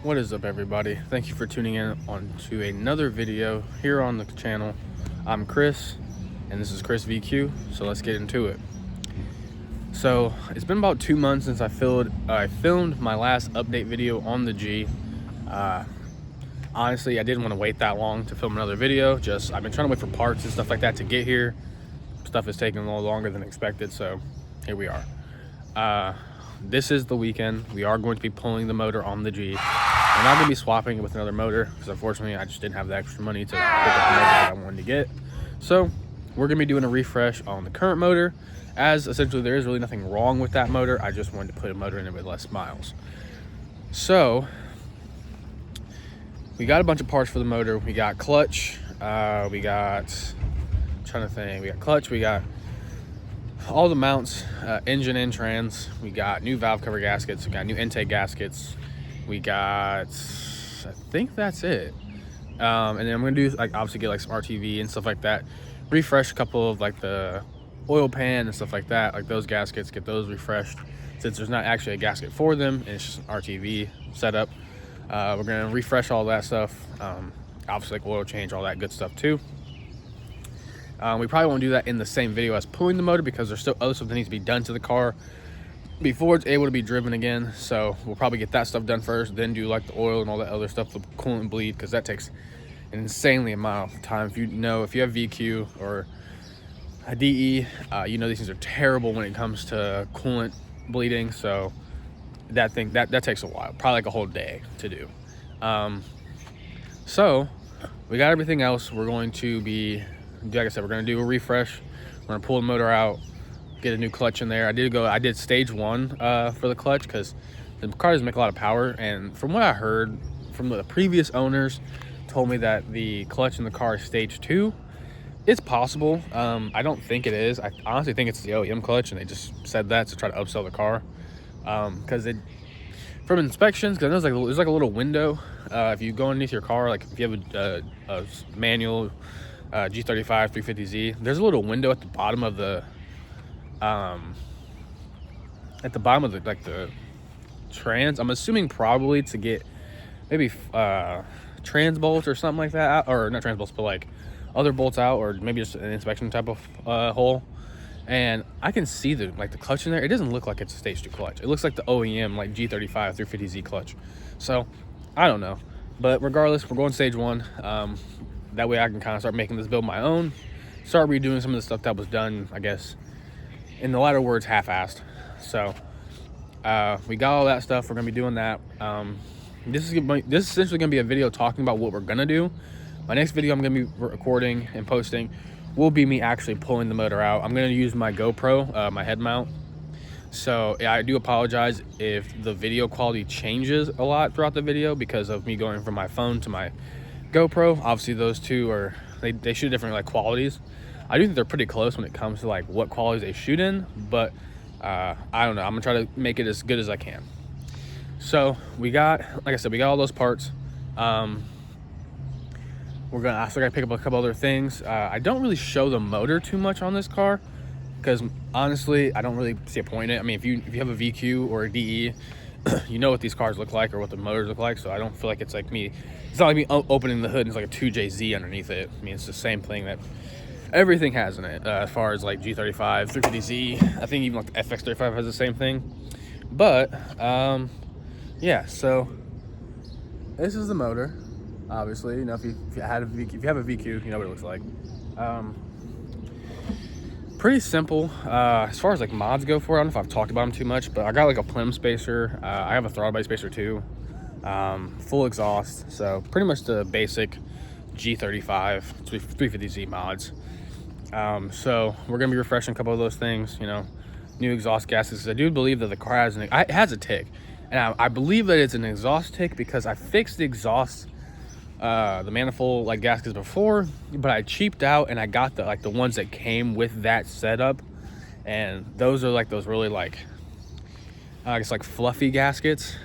What is up, everybody? Thank you for tuning in on to another video here on the channel. I'm Chris and this is Chris VQ, so let's get into it. So it's been about 2 months since I filmed my last update video on the G. Honestly, I didn't want to wait that long to film another video. I've been trying to wait for parts and stuff like that to get here. Stuff is taking a little longer than expected, so here we are. This is the weekend. We are going to be pulling the motor on the G. We're not going to be swapping it with another motor because unfortunately I just didn't have the extra money to pick up the motor that I wanted to get. So we're going to be doing a refresh on the current motor, as essentially there is really nothing wrong with that motor. I just wanted to put a motor in it with less miles. So we got a bunch of parts for the motor. We got clutch, we got clutch, we got all the mounts, engine and trans. We got new valve cover gaskets, we got new intake gaskets, we got, I think that's it. And then I'm gonna do, like, obviously get like some RTV and stuff like that, refresh a couple of like the oil pan and stuff like that, like those gaskets, get those refreshed since there's not actually a gasket for them and it's just an RTV setup. We're gonna refresh all that stuff, obviously like oil change, all that good stuff too. We probably won't do that in the same video as pulling the motor because there's still other stuff that needs to be done to the car before it's able to be driven again. So we'll probably get that stuff done first, then do like the oil and all that other stuff, the coolant bleed, because that takes an insanely amount of time. If you have VQ or a DE, you know these things are terrible when it comes to coolant bleeding. So that takes a while, probably like a whole day to do. So we got everything else. We're going to be, like I said, we're going to do a refresh. We're going to pull the motor out, get a new clutch in there. I did stage 1 for the clutch because the car doesn't make a lot of power, and from what I heard from the previous owners, told me that the clutch in the car is stage 2. It's possible. I don't think it is. I honestly think it's the OEM clutch, and they just said that to try to upsell the car. Because from inspections, because I know there's like a little window. If you go underneath your car, like if you have a manual G35 350Z, there's a little window at the bottom of the like the trans. I'm assuming probably to get maybe trans bolts or something like that out, or not trans bolts, but like other bolts out, or maybe just an inspection type of hole. And I can see the clutch in there. It doesn't look like it's a stage 2 clutch. It looks like the OEM like G35 350Z clutch. So I don't know, but regardless, we're going stage 1. That way I can kind of start making this build my own, start redoing some of the stuff that was done, I guess, in the latter words, half-assed. So we got all that stuff. We're gonna be doing that. This is essentially gonna be a video talking about what we're gonna do. My next video I'm gonna be recording and posting will be me actually pulling the motor out. I'm gonna use my GoPro, my head mount. So yeah, I do apologize if the video quality changes a lot throughout the video because of me going from my phone to my GoPro. Obviously those two are, they shoot different like qualities. I do think they're pretty close when it comes to like what qualities they shoot in, but I don't know. I'm gonna try to make it as good as I can. So we got, like I said, we got all those parts. We're gonna also gotta pick up a couple other things. I don't really show the motor too much on this car because honestly I don't really see a point in it. I mean, if you have a VQ or a DE, you know what these cars look like or what the motors look like, so I don't feel like it's like me. It's not like me opening the hood and it's like a 2JZ underneath it. I mean, it's the same thing that everything has in it, as far as like G35, 350Z. I think even like the FX35 has the same thing. But yeah, so this is the motor. Obviously, you know, if you have a VQ, you know what it looks like. Pretty simple. As far as like mods go for it, I don't know if I've talked about them too much, but I got like a plim spacer. I have a throttle body spacer too. Full exhaust. So pretty much the basic G35 350Z mods. So we're gonna be refreshing a couple of those things. You know, new exhaust gaskets. I do believe that the car has it has a tick, and I believe that it's an exhaust tick because I fixed the exhaust, the manifold like gaskets before, but I cheaped out and I got the ones that came with that setup, and those are like those really like I guess like fluffy gaskets.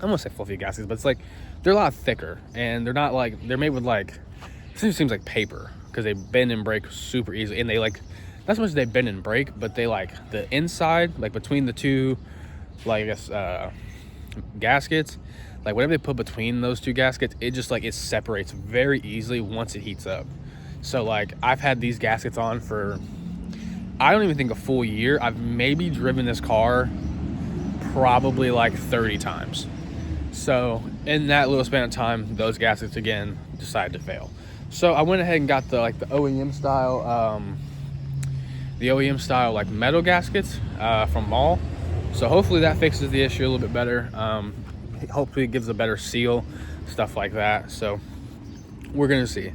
I'm gonna say fluffy gaskets, but it's like they're a lot thicker and they're not like, they're made with like, it seems like paper because they bend and break super easily, and they like, not so much they bend and break, but they like the inside, like between the two, like I guess gaskets, like whatever they put between those two gaskets, it just like it separates very easily once it heats up. So like I've had these gaskets on for, I don't even think a full year. I've maybe driven this car probably like 30 times. So in that little span of time, those gaskets again decided to fail. So I went ahead and got the OEM style like metal gaskets from Mall. So hopefully that fixes the issue a little bit better. Hopefully it gives a better seal, stuff like that. So we're gonna see.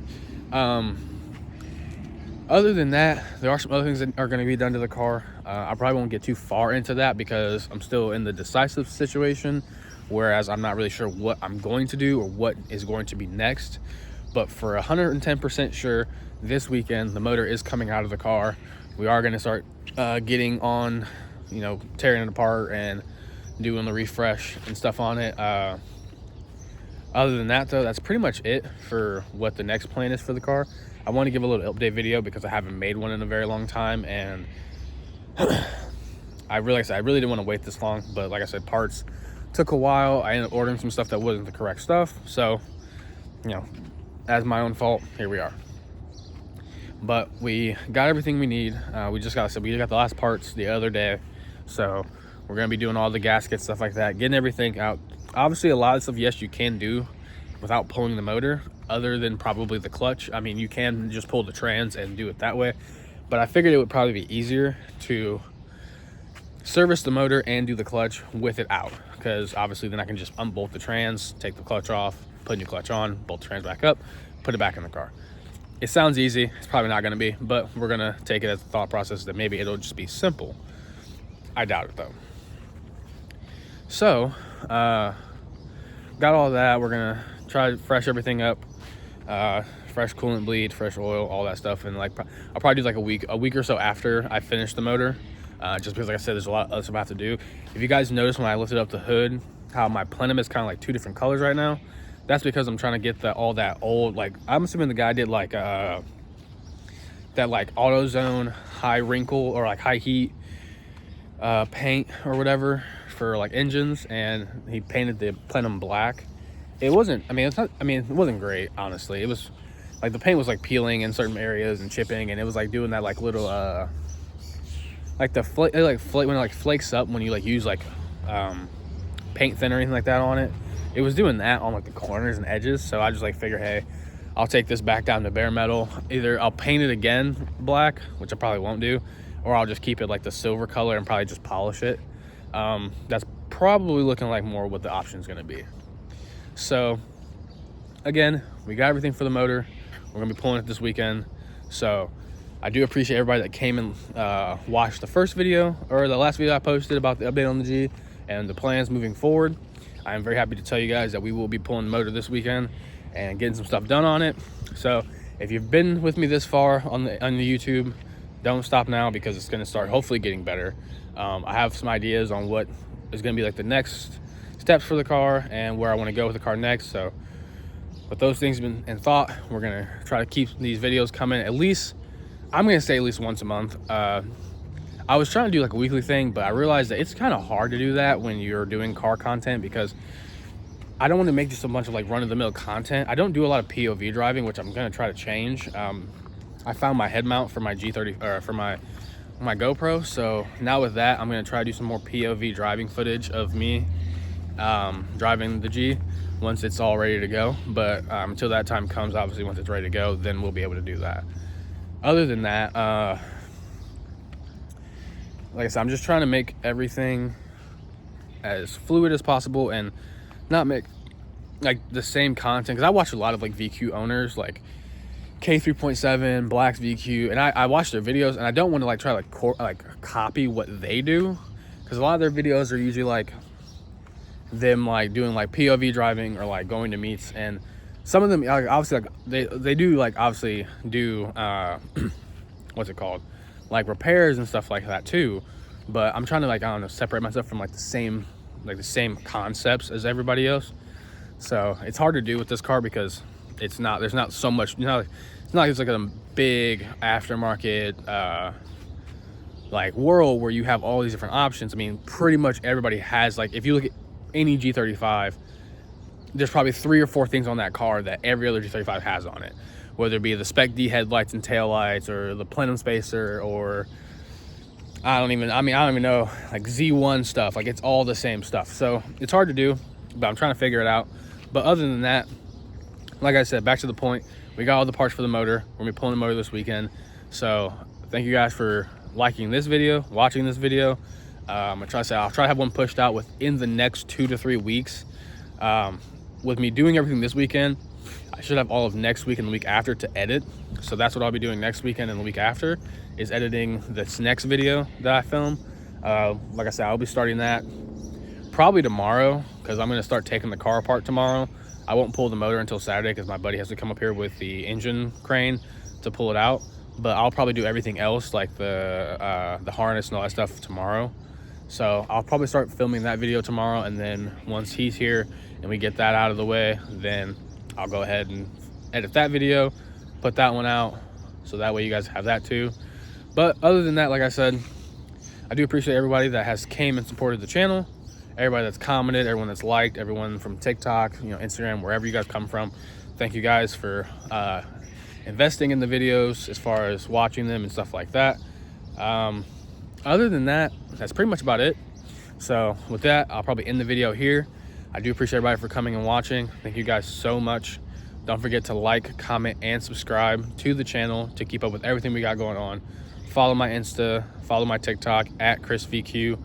Other than that, there are some other things that are going to be done to the car. I probably won't get too far into that because I'm still in the decisive situation, whereas I'm not really sure what I'm going to do or what is going to be next. But for 110% sure, this weekend the motor is coming out of the car. We are going to start getting on, tearing it apart and doing the refresh and stuff on it. Other than that, though, that's pretty much it for what the next plan is for the car. I want to give a little update video because I haven't made one in a very long time, and I really didn't want to wait this long, but like I said, parts took a while. I ended up ordering some stuff that wasn't the correct stuff, so as my own fault, here we are. But we got everything we need. We got the last parts the other day, so we're gonna be doing all the gaskets, stuff like that, getting everything out. Obviously, a lot of stuff, yes, you can do without pulling the motor, other than probably the clutch. I mean, you can just pull the trans and do it that way, but I figured it would probably be easier to service the motor and do the clutch with it out, because obviously then I can just unbolt the trans, take the clutch off, put a new clutch on, bolt the trans back up, put it back in the car. It sounds easy. It's probably not going to be, but we're going to take it as a thought process that maybe it'll just be simple. I doubt it, though. So got all that. We're gonna try to fresh everything up, fresh coolant bleed, fresh oil, all that stuff. And I'll probably do like a week or so after I finish the motor, just because like I said, there's a lot of other stuff I have to do. If you guys notice when I lifted up the hood how my plenum is kind of like two different colors right now, that's because I'm trying to get all that old, like, I'm assuming the guy did like that like AutoZone high wrinkle or like high heat paint or whatever for like engines, and he painted the plenum black. It wasn't great, honestly. It was like the paint was like peeling in certain areas and chipping, and it was like doing that like little like the flake when it like flakes up when you like use like paint thinner or anything like that on it. It was doing that on like the corners and edges. So I just like figure, hey, I'll take this back down to bare metal. Either I'll paint it again black, which I probably won't do, or I'll just keep it like the silver color and probably just polish it. That's probably looking like more what the option is going to be. So again, we got everything for the motor. We're going to be pulling it this weekend. So I do appreciate everybody that came and watched the first video, or the last video I posted about the update on the G and the plans moving forward. I am very happy to tell you guys that we will be pulling the motor this weekend and getting some stuff done on it. So if you've been with me this far on the YouTube, don't stop now, because it's going to start hopefully getting better. I have some ideas on what is going to be like the next steps for the car and where I want to go with the car next. So with those things in thought, we're going to try to keep these videos coming at least, I'm going to say at least once a month. I was trying to do like a weekly thing, but I realized that it's kind of hard to do that when you're doing car content, because I don't want to make just a bunch of like run-of-the-mill content. I don't do a lot of POV driving, which I'm going to try to change. I found my head mount for my G30 or for my GoPro, so now with that I'm going to try to do some more POV driving footage of me driving the G once it's all ready to go. But until that time comes, obviously once it's ready to go, then we'll be able to do that. Other than that, like I said, I'm just trying to make everything as fluid as possible and not make like the same content, because I watch a lot of like VQ owners like K3.7, Black's VQ, and I watch their videos, and I don't want to like try like copy what they do, because a lot of their videos are usually like them like doing like POV driving or like going to meets, and some of them like obviously like they do like obviously do what's it called, like repairs and stuff like that too. But I'm trying to like, I don't know, separate myself from like the same concepts as everybody else. So it's hard to do with this car because there's not so much, it's not like it's like a big aftermarket like world where you have all these different options. I mean, pretty much everybody has, like, if you look at any G35, there's probably 3 or 4 things on that car that every other G35 has on it, whether it be the Spec D headlights and taillights, or the plenum spacer, or I don't even know, like Z1 stuff. Like, it's all the same stuff. So it's hard to do, but I'm trying to figure it out. But other than that, like I said, back to the point, we got all the parts for the motor. We're gonna be pulling the motor this weekend. So thank you guys for liking this video, watching this video. I'll try to have one pushed out within the next 2 to 3 weeks. With me doing everything this weekend, I should have all of next week and the week after to edit. So that's what I'll be doing next weekend and the week after, is editing this next video that I film. Like I said, I'll be starting that probably tomorrow, because I'm going to start taking the car apart tomorrow. I won't pull the motor until Saturday, because my buddy has to come up here with the engine crane to pull it out. But I'll probably do everything else, like the harness and all that stuff, tomorrow. So I'll probably start filming that video tomorrow, and then once he's here and we get that out of the way, then I'll go ahead and edit that video, put that one out, so that way you guys have that too. But other than that, like I said, I do appreciate everybody that has came and supported the channel, everybody that's commented, everyone that's liked, everyone from TikTok, Instagram, wherever you guys come from. Thank you guys for investing in the videos, as far as watching them and stuff like that. Other than that, that's pretty much about it. So with that, I'll probably end the video here. I do appreciate everybody for coming and watching. Thank you guys so much. Don't forget to like, comment, and subscribe to the channel to keep up with everything we got going on. Follow my Insta, follow my TikTok at ChrisVQ,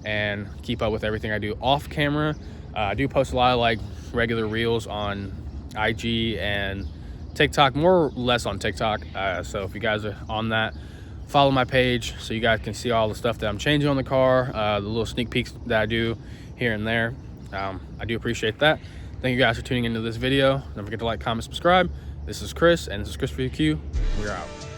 and keep up with everything I do off camera. I do post a lot of like regular reels on IG and TikTok, more or less on TikTok. So if you guys are on that, follow my page so you guys can see all the stuff that I'm changing on the car, the little sneak peeks that I do here and there. I do appreciate that. Thank you guys for tuning into this video. Don't forget to like, comment, subscribe. This is Chris, and this is ChrisVQ. We're out.